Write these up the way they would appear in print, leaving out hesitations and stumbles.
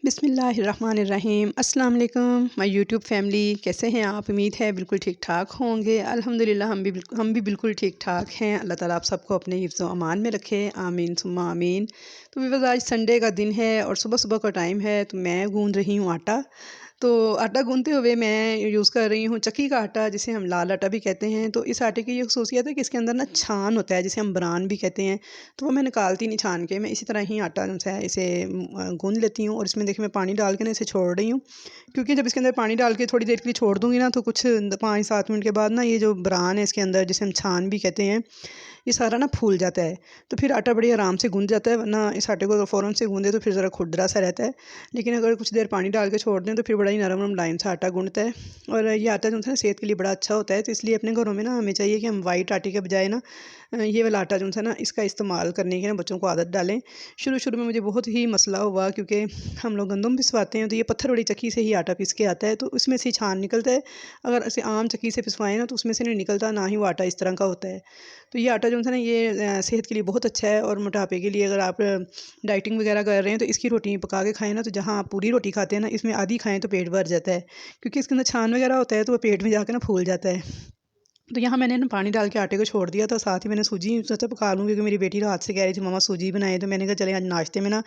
बिस्मिल्लाहिर्रहमानिर्रहीम अस्सलाम वालेकुम माय यूट्यूब फैमिली। कैसे हैं आप? उम्मीद है बिल्कुल ठीक ठाक होंगे। अल्हम्दुलिल्लाह हम भी बिल्कुल ठीक ठाक हैं। अल्लाह ताला आप सबको अपने हिफ्ज़ व अमान में रखे, आमीन सुम्मा आमीन। तो व्यूअर्स, आज संडे का दिन है और सुबह सुबह का टाइम है, तो मैं गूंद रही हूँ आटा। तो आटा गूंदते हुए मैं यूज़ कर रही हूँ चक्की का आटा, जिसे हम लाल आटा भी कहते हैं। तो इस आटे की ये ख़ुसूसियत है कि इसके अंदर ना छान होता है, जिसे हम ब्रान भी कहते हैं। तो वो मैं निकालती नहीं छान के, मैं इसी तरह ही आटा जो है इसे गूंद लेती हूँ। और इसमें देखिए मैं पानी डाल के ना इसे छोड़ रही हूँ, क्योंकि जब इसके अंदर पानी डाल के थोड़ी देर के लिए छोड़ दूँगी ना, तो कुछ 5-7 मिनट के बाद ना ये जो ब्रान है इसके अंदर, जिसे हम छान भी कहते हैं, ये सारा ना फूल जाता है। तो फिर आटा बड़ी आराम से गूंद जाता है, वरना इस आटे को अगर फ़ौरन से गूंदे तो फिर ज़रा खुरदरा सा रहता है। लेकिन अगर कुछ देर पानी डाल के छोड़ दें तो फिर बड़ा ही नरम मुलायम सा आटा गूंदता है। और ये आटा जो है ना सेहत के लिए बड़ा अच्छा होता है। तो इसलिए अपने घरों में ना हमें चाहिए कि हम वाइट आटे के बजाय ना ये वाला आटा जो है ना इसका इस्तेमाल करने की ना बच्चों को आदत डालें। शुरू-शुरू में मुझे बहुत ही मसला हुआ, क्योंकि हम लोग गंदम पिसवाते हैं, तो ये पत्थर वाली चक्की से ही आटा पीस के आता है, तो उसमें से छान निकलता है। अगर ऐसे आम चक्की से पिसवाएँ ना तो उसमें से नहीं निकलता, ना ही वो आटा इस तरह का होता है। तो ये आटा जो है ना ये सेहत के लिए बहुत अच्छा है। और मोटापे के लिए अगर आप डाइटिंग वगैरह कर रहे हैं तो इसकी रोटी पका के खाएँ ना, तो जहाँ आप पूरी रोटी खाते हैं ना, इसमें आधी खाएँ तो पेट भर जाता है, क्योंकि इसके अंदर छान वगैरह होता है, तो वो पेट में जाके ना फूल जाता है। तो यहाँ मैंने ना पानी डाल के आटे को छोड़ दिया था, साथ ही मैंने सूजी सोचा पका लूँ, क्योंकि मेरी बेटी रात से कह रही थी मम्मा सूजी बनाए। तो मैंने कहा चले आज नाश्ते में ना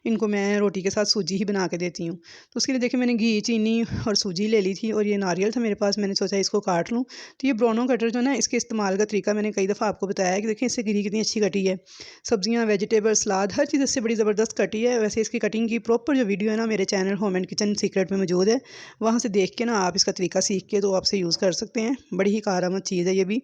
इनको मैं रोटी के साथ सूजी ही बना के देती हूँ। तो उसके लिए देखिए मैंने घी, चीनी और सूजी ले ली थी, और ये नारियल था मेरे पास, मैंने सोचा इसको काट लूँ। तो ये ब्रोनो कटर जो है ना, इसके इस्तेमाल का तरीका मैंने कई दफ़ा आपको बताया है कि देखिए इससे गिरी कितनी अच्छी कटी है। सब्जियाँ, वेजिटेबल, सलाद, हर चीज़ इससे बड़ी ज़बरदस्त कटी है। वैसे इसकी कटिंग की प्रॉपर जो वीडियो है ना मेरे channel home and kitchen secret में मौजूद है, वहाँ से देख के ना आप इसका तरीका सीख के तो आपसे यूज़ कर सकते हैं। बड़ी ही कारआमद चीज़ है ये भी।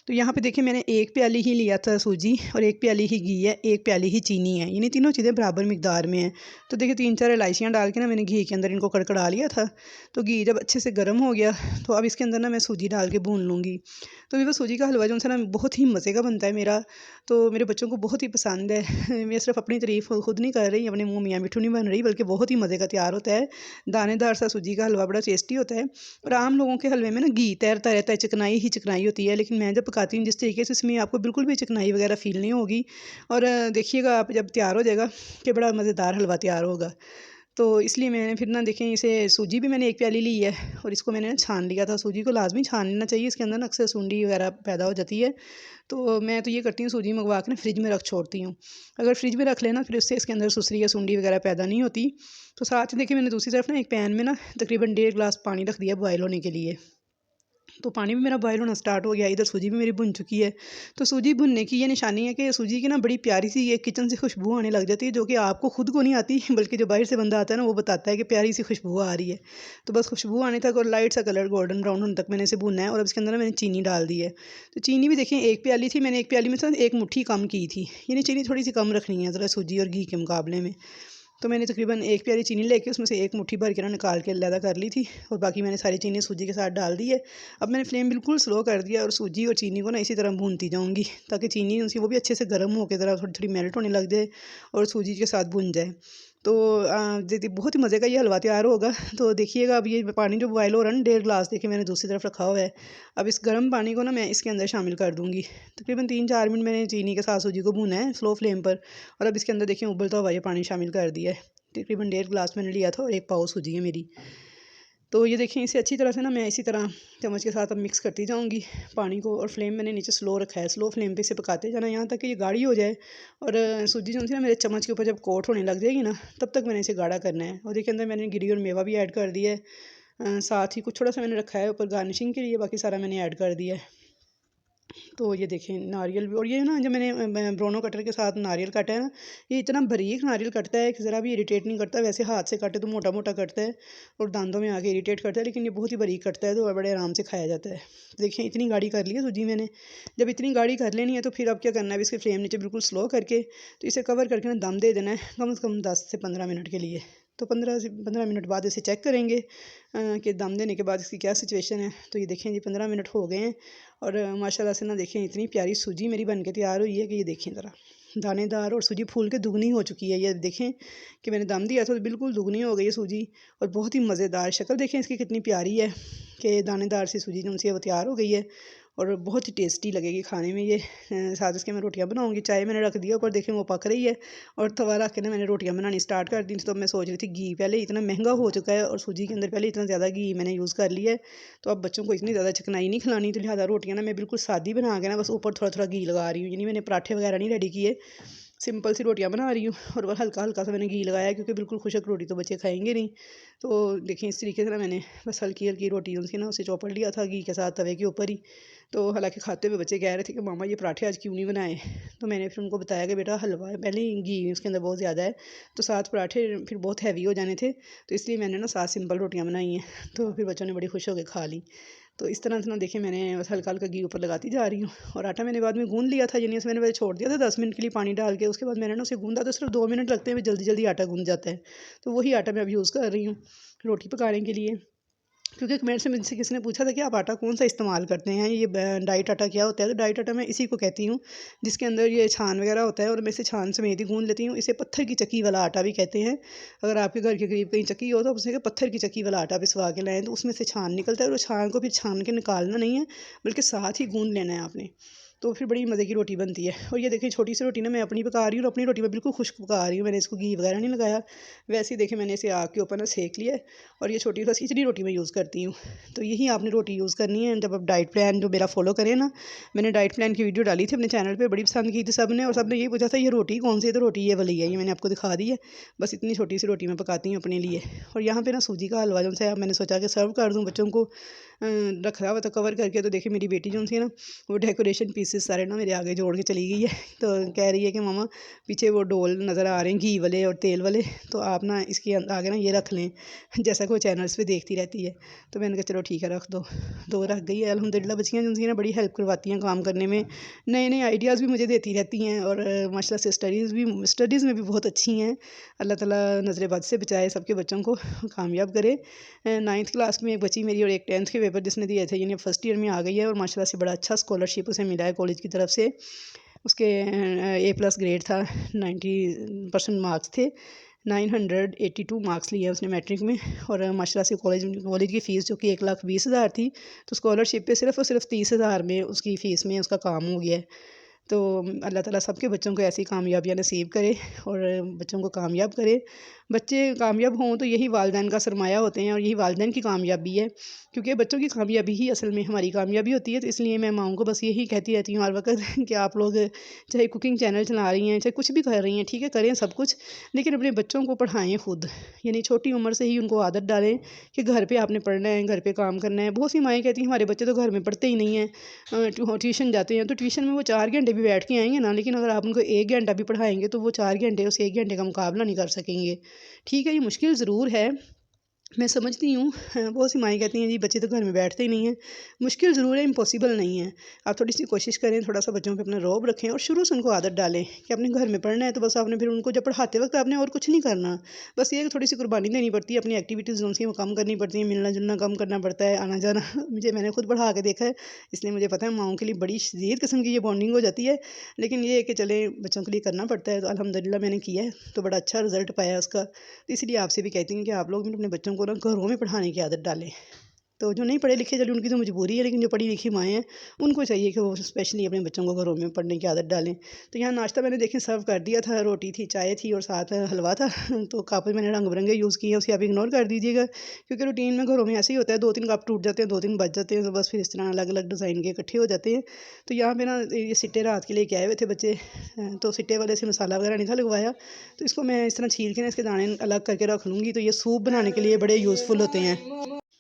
तो यहाँ पे देखिए मैंने 1 प्याली ही लिया था सूजी, और 1 प्याली ही घी है, 1 प्याली ही चीनी है, यानी तीनों चीज़ें बराबर मिकदार में हैं। तो देखिए 3-4 इलायचियाँ डाल के ना मैंने घी के अंदर इनको कड़कड़ा लिया था। तो घी जब अच्छे से गर्म हो गया, तो अब इसके अंदर ना मैं सूजी डाल के भून लूँगी। तो ये वो सूजी का हलवा जो है ना बहुत ही मज़े का बनता है मेरा, तो मेरे बच्चों को बहुत ही पसंद है। मैं सिर्फ अपनी तारीफ़ खुद नहीं कर रही, अपने मुँह मियाँ मिट्ठू नहीं बन रही, बल्कि बहुत ही मज़े का तैयार होता है। दानेदार सा सूजी का हलवा बड़ा टेस्टी होता है। और आम लोगों के हलवे में ना घी तैरता रहता है, चिकनाई ही चिकनाई होती है, लेकिन मैं जब पकाती हूँ जिस तरीके से, इसमें आपको बिल्कुल भी चिकनाई वगैरह फ़ील नहीं होगी। और देखिएगा आप जब तैयार हो जाएगा कि बड़ा मज़ेदार हलवा तैयार होगा। तो इसलिए मैंने फिर ना देखें इसे, सूजी भी मैंने 1 प्याली ली है, और इसको मैंने ना छान लिया था। सूजी को लाज़मी छान लेना चाहिए, इसके अंदर ना अक्सर सुंडी वगैरह पैदा हो जाती है। तो मैं तो ये करती हूँ, सूजी मंगवा के ना फ्रिज में रख छोड़ती हूँ। अगर फ्रिज में रख लेना, फिर उससे इसके अंदर सुसरी या सुंडी वगैरह पैदा नहीं होती। तो साथ ही देखिए मैंने दूसरी तरफ ना एक पैन में ना तकरीबन 1.5 गिलास पानी रख दिया बॉयल होने के लिए। तो पानी भी मेरा बॉयल होना स्टार्ट हो गया, इधर सूजी भी मेरी भुन चुकी है। तो सूजी भुनने की ये निशानी है कि सूजी की ना बड़ी प्यारी सी ये किचन से खुशबू आने लग जाती है, जो कि आपको खुद को नहीं आती, बल्कि जो बाहर से बंदा आता है ना वो बताता है कि प्यारी सी खुशबू आ रही है। तो बस खुशबू आने तक और लाइट सा कलर गोल्डन ब्राउन होने तक मैंने इसे भूनना है। और अब इसके अंदर ना मैंने चीनी डाल दी है। तो चीनी भी देखिए 1 प्याली थी, मैंने 1 प्याली में से 1 मुट्ठी कम की थी, यानी चीनी थोड़ी सी कम रखनी है ज़रा सूजी और घी के मुकाबले में। तो मैंने तकरीबन 1 प्याली चीनी लेके उसमें से 1 मुट्ठी भर के ना निकाल के अलग कर ली थी, और बाकी मैंने सारी चीनी सूजी के साथ डाल दी है। अब मैंने फ्लेम बिल्कुल स्लो कर दिया, और सूजी और चीनी को ना इसी तरह भूनती जाऊँगी, ताकि चीनी उसकी वो भी अच्छे से गर्म होकर ज़रा थोड़ी-थोड़ी मेल्ट होने लग जाए और सूजी के साथ भुन जाए। तो दीदी बहुत ही मज़े का ये हलवा तैयार होगा। तो देखिएगा अब ये पानी जो बॉयल हो रहा है ना, 1.5 गिलास देखिए मैंने दूसरी तरफ रखा हुआ है। अब इस गर्म पानी को ना मैं इसके अंदर शामिल कर दूँगी। तकरीबन 3-4 मिनट मैंने चीनी के साथ सूजी को भूना है स्लो फ्लेम पर, और अब इसके अंदर देखिए उबलता हुआ ये पानी शामिल कर दिया है। तकरीबन 1.5 गिलास मैंने लिया था, और 1 पाव सूजी है मेरी। तो ये देखिए इसे अच्छी तरह से ना मैं इसी तरह चम्मच के साथ अब मिक्स करती जाऊँगी पानी को, और फ्लेम मैंने नीचे स्लो रखा है। स्लो फ्लेम पे इसे पकाते जाना यहाँ तक कि ये गाढ़ी हो जाए। और सूजी जो थी ना मेरे चम्मच के ऊपर जब कोट होने लग जाएगी ना, तब तक मैंने इसे गाढ़ा करना है। और देखिए अंदर मैंने गिरी और मेवा भी ऐड कर दिया है। साथ ही कुछ थोड़ा सा मैंने रखा है ऊपर गार्निशिंग के लिए, बाकी सारा मैंने ऐड कर दिया है। तो ये देखें नारियल भी, और ये ना जो मैंने ब्रोनो कटर के साथ नारियल काटा है ना, ये इतना बारीक नारियल कटता है कि ज़रा भी इरिटेट नहीं करता। वैसे हाथ से काटे तो मोटा मोटा कटता है और दांतों में आके इरिटेट करता है, लेकिन ये बहुत ही बारीक कटता है, तो बड़े आराम से खाया जाता है। तो देखिए इतनी गाढ़ी कर ली है सूजी मैंने। जब इतनी गाढ़ी कर लेनी है तो फिर अब क्या करना है, अब इसके फ्लेम नीचे बिल्कुल स्लो करके तो इसे कवर करके ना दम दे देना है, कम से कम 10 से 15 मिनट के लिए। तो 15 मिनट बाद इसे चेक करेंगे कि दम देने के बाद इसकी क्या सिचुएशन है। तो ये देखें जी 15 मिनट हो गए हैं, और माशाल्लाह से ना देखें इतनी प्यारी सूजी मेरी बन के तैयार हुई है कि ये देखें ज़रा दानेदार, और सूजी फूल के दुगनी हो चुकी है। ये देखें कि मैंने दम दिया था तो बिल्कुल दुगनी हो गई है सूजी, और बहुत ही मज़ेदार शक्ल देखें इसकी कितनी प्यारी है कि दानेदार सी सूजी जो सी है वो तैयार हो गई है। और बहुत ही टेस्टी लगेगी खाने में ये। साथ इसके मैं रोटियां बनाऊंगी। चाय मैंने रख दिया ऊपर, देखें वो पक रही है। और तवा रख के ना मैंने रोटियां बनानी स्टार्ट कर दी। तो मैं सोच रही थी घी पहले इतना महंगा हो चुका है और सूजी के अंदर पहले इतना ज़्यादा घी मैंने यूज़ कर लिया है, तो अब बच्चों को इतनी ज़्यादा चिकनाई नहीं खिलानी, तो लिहाजा रोटियाँ ना मैं बिल्कुल सादी बना के ना बस ऊपर थोड़ा थोड़ा घी लगा रही हूँ। यानी मैंने पराठे वगैरह नहीं रेडी किए, सिंपल सी रोटियां बना रही हूँ और बस हल्का हल्का सा मैंने घी लगाया है, क्योंकि बिल्कुल खुशक रोटी तो बच्चे खाएंगे नहीं। तो देखिए इस तरीके से ना मैंने बस हल्की हल्की रोटी उनकी ना उसे चौपड़ लिया था घी के साथ तवे के ऊपर ही। तो हालांकि खाते हुए बच्चे कह रहे थे कि मामा ये पराठे आज क्यों नहीं बनाए। तो मैंने फिर उनको बताया कि बेटा हलवा है, पहले ही घी उसके अंदर बहुत ज़्यादा है, तो 7 पराठे फिर बहुत हैवी हो जाने थे, तो इसलिए मैंने ना 7 सिंपल रोटियाँ बनाई हैं। तो फिर बच्चों ने बड़ी खुश होकर खा ली। तो इस तरह से ना देखिए मैंने बस हल्का हल्का घी ऊपर लगाती जा रही हूँ। और आटा मैंने बाद में गूंद लिया था, यानी उसमें मैंने पहले छोड़ दिया था 10 मिनट के लिए पानी डाल के, उसके बाद मैंने ना उसे गूंदा, तो सिर्फ 2 मिनट लगते हैं, जल्दी जल्दी आटा गूंद जाता है। तो वही आटा मैं अब यूज़ कर रही हूँ रोटी पकाने के लिए। क्योंकि कमेंट से मुझसे किसी ने पूछा था कि आप आटा कौन सा इस्तेमाल करते हैं, ये डाइट आटा क्या होता है। तो डाइट आटा मैं इसी को कहती हूँ जिसके अंदर ये छान वगैरह होता है, और मैं इसे छान समेत ही गूंद लेती हूँ। इसे पत्थर की चक्की वाला आटा भी कहते हैं। अगर आपके घर के करीब कहीं चक्की हो तो उसमें पत्थर की चक्की वाला आटा पिसवा के लाएँ, तो उसमें से छान निकलता है, और वो छान को फिर छान के निकालना नहीं है, बल्कि साथ ही गूंद लेना है आपने। तो फिर बड़ी मज़े की रोटी बनती है। और ये देखिए छोटी सी रोटी ना मैं अपनी पका रही हूँ, और अपनी रोटी में बिल्कुल खुश्क पका रही हूँ, मैंने इसको घी वगैरह नहीं लगाया। वैसे ही देखिए मैंने इसे आग के ऊपर ना सेक लिया है। और ये छोटी बस खिचड़ी रोटी मैं यूज़ करती हूँ। तो यही आपने रोटी यूज़ करनी है जब आप डाइट प्लान जो मेरा फॉलो करें ना। मैंने डाइट प्लान की वीडियो डाली थी अपने चैनल पे, बड़ी पसंद की थी सब ने, और सब ने यही पूछा था ये रोटी कौन सी है, तो रोटी ये वाली है, ये मैंने आपको दिखा दी है। बस इतनी छोटी सी रोटी मैं पकाती हूँ अपने लिए। और यहाँ पे ना सूजी का हलवा जो है मैंने सोचा कि सर्व कर दूँ बच्चों को, रखा हुआ था कवर करके। तो देखिए मेरी बेटी जो सी है ना, वो डेकोरेशन पीसेस सारे ना मेरे आगे जोड़ के चली गई है। तो कह रही है कि मामा पीछे वो डोल नज़र आ रहे हैं घी वाले और तेल वाले, तो आप ना इसके आगे ना ये रख लें, जैसा कि वो चैनल्स पे देखती रहती है। तो मैंने कहा चलो ठीक है रख दो। तो रख गई है। अल्हम्दुलिल्लाह बच्चियाँ जो सी ना बड़ी हेल्प करवाती हैं काम करने में, नए नए आइडियाज़ भी मुझे देती रहती हैं, और माशाल्लाह से स्टडीज़ में भी बहुत अच्छी हैं। अल्लाह ताला नज़र बद से बचाए, सबके बच्चों को कामयाब करे। 9th क्लास में एक बच्ची मेरी, और एक 10th के पेपर जिसने दिए थे, यानी फर्स्ट ईयर में आ गई है, और माशाल्लाह से बड़ा अच्छा स्कॉलरशिप उसे मिला है कॉलेज की तरफ से। उसके A+ ग्रेड था, 90% मार्क्स थे, 982 मार्क्स लिए उसने मैट्रिक में। और माशाल्लाह से कॉलेज की फ़ीस जो कि 1,20,000 थी, तो स्कॉलरशिप पे सिर्फ और सिर्फ 30,000 में उसकी फ़ीस में उसका काम हो गया है। तो अल्लाह ताला सबके बच्चों को ऐसी कामयाबियाँ नसीब करे, और बच्चों को कामयाब करे। बच्चे कामयाब हों तो यही वालिदैन का सरमाया होते हैं, और यही वालिदैन की कामयाबी है, क्योंकि बच्चों की कामयाबी ही असल में हमारी कामयाबी होती है। तो इसलिए मैं माँओं को बस यही कहती रहती हूँ हर वक्त कि आप लोग चाहे कुकिंग चैनल चला रही हैं, चाहे कुछ भी कर रही हैं, ठीक है करें सब कुछ, लेकिन अपने बच्चों को पढ़ाएँ खुद। यानी छोटी उम्र से ही उनको आदत डालें कि घर पे आपने पढ़ना है, घर पे काम करना है। बहुत सी माएँ कहती हैं हमारे बच्चे तो घर में पढ़ते ही नहीं हैं, ट्यूशन जाते हैं, तो ट्यूशन में वो 4 घंटे भी बैठ के आएँगे ना, लेकिन अगर आप उनको 1 घंटा भी पढ़ाएँगे तो वो 4 घंटे उस 1 घंटे का मुकाबला नहीं कर सकेंगे। ठीक है, ये मुश्किल ज़रूर है, मैं समझती हूँ। बहुत सी माएँ कहती हैं जी बच्चे तो घर में बैठते ही नहीं हैं। मुश्किल ज़रूर है, इम्पॉसिबल नहीं है। आप थोड़ी-सी कोशिश करें, थोड़ा-सा बच्चों पे अपना रौब रखें, और शुरू से उनको आदत डालें कि अपने घर में पढ़ना है, तो बस आपने फिर उनको जब पढ़ाते वक़्त आपने और कुछ नहीं करना। बस ये है कि थोड़ी-सी कुर्बानी देनी पड़ती है, अपनी एक्टिविटीज़ जो सी वो कम करनी पड़ती हैं, मिलना-जुलना कम करना पड़ता है, आना-जाना मैंने खुद पढ़ा के देखा है, इसलिए मुझे पता है माँओं के लिए बड़ी शदीद किस्म की ये बॉन्डिंग हो जाती है। लेकिन ये है कि चलें बच्चों के लिए करना पड़ता है, तो अल्हम्दुलिल्लाह मैंने किया है, तो बड़ा अच्छा रिज़ल्ट पाया उसका। तो इसलिए आपसे भी कहती हूँ कि आप लोग भी अपने बच्चों को ना घरों में पढ़ाने की आदत डालें। तो जो नहीं पढ़े लिखे चलिए उनकी तो मजबूरी है, लेकिन जो पढ़ी लिखी माएँ हैं उनको चाहिए कि वो स्पेशली अपने बच्चों को घरों में पढ़ने की आदत डालें। तो यहाँ नाश्ता मैंने देखें सर्व कर दिया था, रोटी थी, चाय थी, और साथ हलवा था। तो कप मैंने रंग बिरंगे यूज़ किए हैं, उसे आप इग्नोर कर दीजिएगा, क्योंकि रूटीन में घरों में ऐसे ही होता है, 2-3 कप टूट जाते हैं, 2-3 बच जाते हैं, तो बस फिर इस तरह अलग अलग डिज़ाइन के इकट्ठे हो जाते हैं। तो यहाँ पे ना ये सिट्टे रात के लेके आए हुए थे बच्चे, तो सिट्टे वाले से मसाला वगैरह नहीं था लगवाया, तो इसको मैं इस तरह छील के ना इसके दाने अलग करके रख लूँगी, तो ये सूप बनाने के लिए बड़े यूज़फुल होते हैं।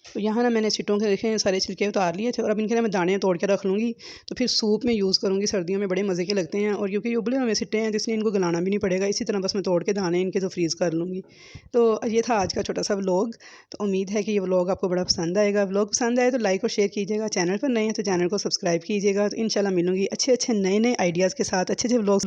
तो यहाँ ना मैंने सिट्टों के देखें सारे छिलके उतार लिए थे, और अब इनके ना मैं दाने तोड़ के रख लूँगी, तो फिर सूप में यूज़ करूँगी। सर्दियों में बड़े मज़े के लगते हैं, और क्योंकि ये उबले हुए सिट्टे हैं, तो इसलिए इनको गलाना भी नहीं पड़ेगा। इसी तरह बस मैं तोड़ के दाने इनके तो फ्रीज़ कर लूँगी। तो ये था आज का छोटा सा व्लॉग। तो उम्मीद है कि ये व्लॉग आपको बड़ा पसंद आएगा। व्लॉग पसंद आए तो लाइक और शेयर कीजिएगा। चैनल पर नए हैं तो चैनल को सब्सक्राइब कीजिएगा। तो इंशाल्लाह मिलूँगी अच्छे अच्छे नए नए आइडियाज़ के साथ, अच्छे अच्छे व्लॉग्स